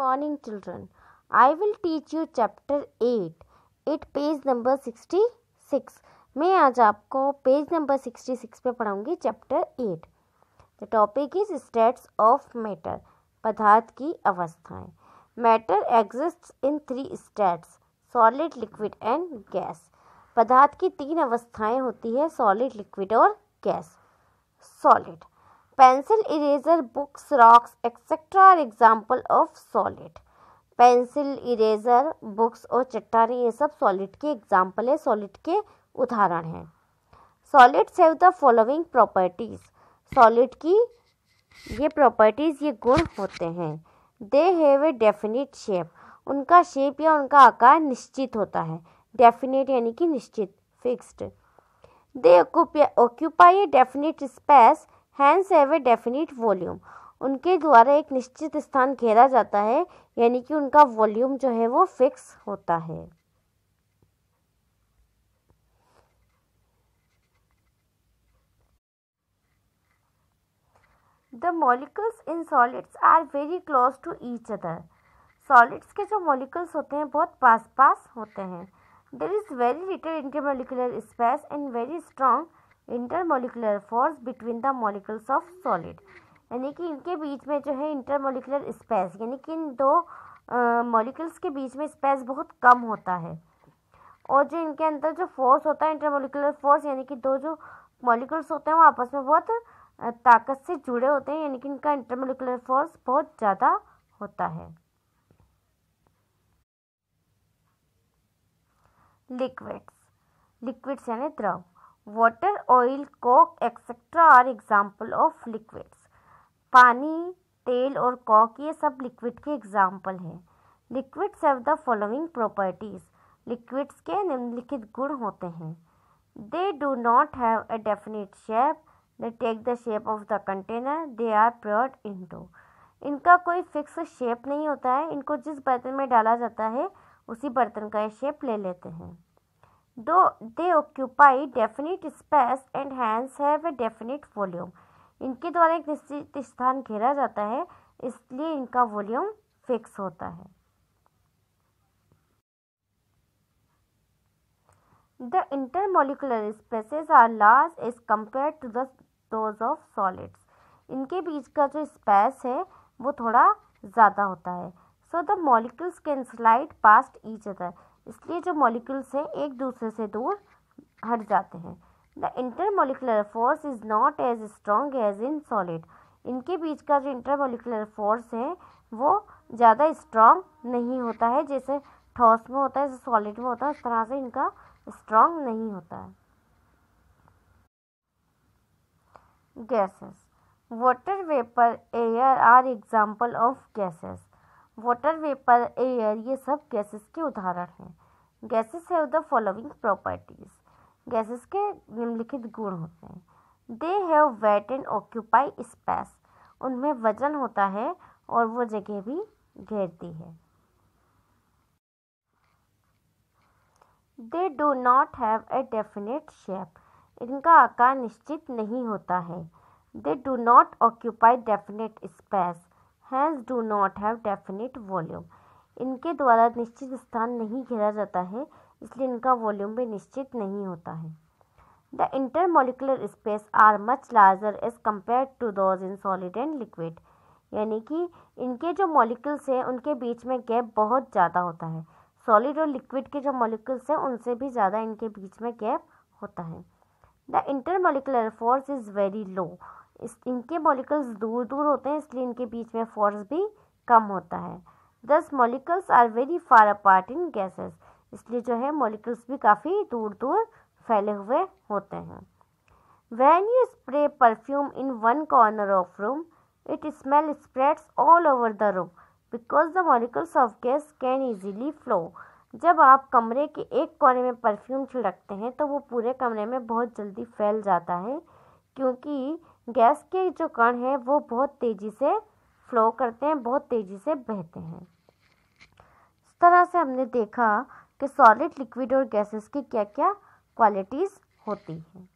morning, children. I will teach you chapter 8. It page number 66. मैं आज आपको page number 66 पे पढ़ाऊंगी chapter 8. The topic is states of matter. पदार्थ की अवस्थाएं. Matter exists in 3 states: solid, liquid and gas. पदार्थ की 3 अवस्थाएं होती है: सॉलिड, लिक्विड और gas. Solid. Pencil, eraser, books, rocks etcetera are example of solid. Pencil, eraser, books और चट्टानें ये सब सॉलिड के एग्जाम्पल है, सॉलिड के उदाहरण हैं. Solids have the following properties. Solid की ये प्रॉपर्टीज, ये गुण होते हैं. They have a definite shape. उनका शेप या उनका आकार निश्चित होता है. डेफिनेट यानी कि निश्चित, fixed. They occupy a definite space, hence have a definite volume. उनके द्वारा एक निश्चित स्थान घेरा जाता है, यानी कि उनका वॉल्यूम जो है वो फिक्स होता है. The molecules in solids are very close to each other. Solids के जो मॉलिक्यूल्स होते हैं बहुत पास पास होते हैं. There is very little intermolecular space and very strong intermolecular force between the molecules of solid. यानी कि इनके बीच में जो है इंटरमॉलिक्यूलर स्पेस, यानी कि इन दो मॉलिक्यूल्स के बीच में स्पेस बहुत कम होता है. और जो इनके अंदर जो फोर्स होता है, इंटरमॉलिक्यूलर फोर्स, यानी कि दो जो मॉलिक्यूल्स होते हैं वो आपस में बहुत ताकत से जुड़े होते हैं, यानी कि इनका इंटरमॉलिक्यूलर फोर्स बहुत ज़्यादा होता है. लिक्विड्स. लिक्विड्स यानी द्रव. Water, oil, coke etcetera are example of liquids. पानी, तेल और कोक ये सब लिक्विड के एग्जाम्पल हैं. Liquids have the following properties. Liquids के निम्नलिखित गुण होते हैं. They do not have a definite shape. They take the shape of the container they are poured into. इनका कोई फिक्स शेप नहीं होता है. इनको जिस बर्तन में डाला जाता है उसी बर्तन का ये शेप ले लेते हैं. They occupy definite space and hence have a definite volume. इनके द्वारा एक निश्चित स्थान घेरा जाता है, इसलिए इनका वॉल्यूम फिक्स होता है. The intermolecular spaces are large as compare to those of solids. इनके बीच का जो स्पेस है वो थोड़ा ज़्यादा होता है. So the molecules can slide past each other. इसलिए जो मॉलिक्यूल्स हैं एक दूसरे से दूर हट जाते हैं. The intermolecular force is not as strong as in solid. इनके बीच का जो इंटरमॉलिक्यूलर फोर्स है वो ज़्यादा स्ट्रॉन्ग नहीं होता है, जैसे ठोस में होता है, जैसे सॉलिड में होता है, उस तरह से इनका स्ट्रॉन्ग नहीं होता है. Gases. Water, vapour, air are example of gases. Water, vapour, air ये सब गैसेस के उदाहरण हैं. Gases have the following properties. Gases के निम्नलिखित गुण होते हैं. They have weight and occupy space. उनमें वजन होता है और वो जगह भी घेरती है. They do not have a definite shape. इनका आकार निश्चित नहीं होता है. They do not occupy definite space, hence do not have definite volume. इनके द्वारा निश्चित स्थान नहीं घेरा जाता है, इसलिए इनका वॉल्यूम भी निश्चित नहीं होता है. The intermolecular space are much larger as compare to those in solid and liquid. यानी कि इनके जो मॉलिक्यूल्स हैं उनके बीच में गैप बहुत ज़्यादा होता है. सॉलिड और लिक्विड के जो मॉलिक्यूल्स हैं उनसे भी ज़्यादा इनके बीच में गैप होता है. The intermolecular force is very low. इनके मॉलिक्यूल्स दूर दूर होते हैं, इसलिए इनके बीच में फोर्स भी कम होता है. Thus molecules are very far apart in gases. इसलिए जो है मॉलिक्यूल्स भी काफ़ी दूर दूर फैले हुए होते हैं. When you spray perfume in one corner of room, it smell spreads all over the room because the molecules of gas can easily flow. जब आप कमरे के एक कोने में परफ्यूम छिड़कते हैं तो वो पूरे कमरे में बहुत जल्दी फैल जाता है, क्योंकि गैस के जो कण हैं वो बहुत तेज़ी से फ्लो करते हैं, बहुत तेज़ी से बहते हैं. इस तरह से हमने देखा कि सॉलिड, लिक्विड और गैसेस की क्या क्या क्वालिटीज़ होती हैं.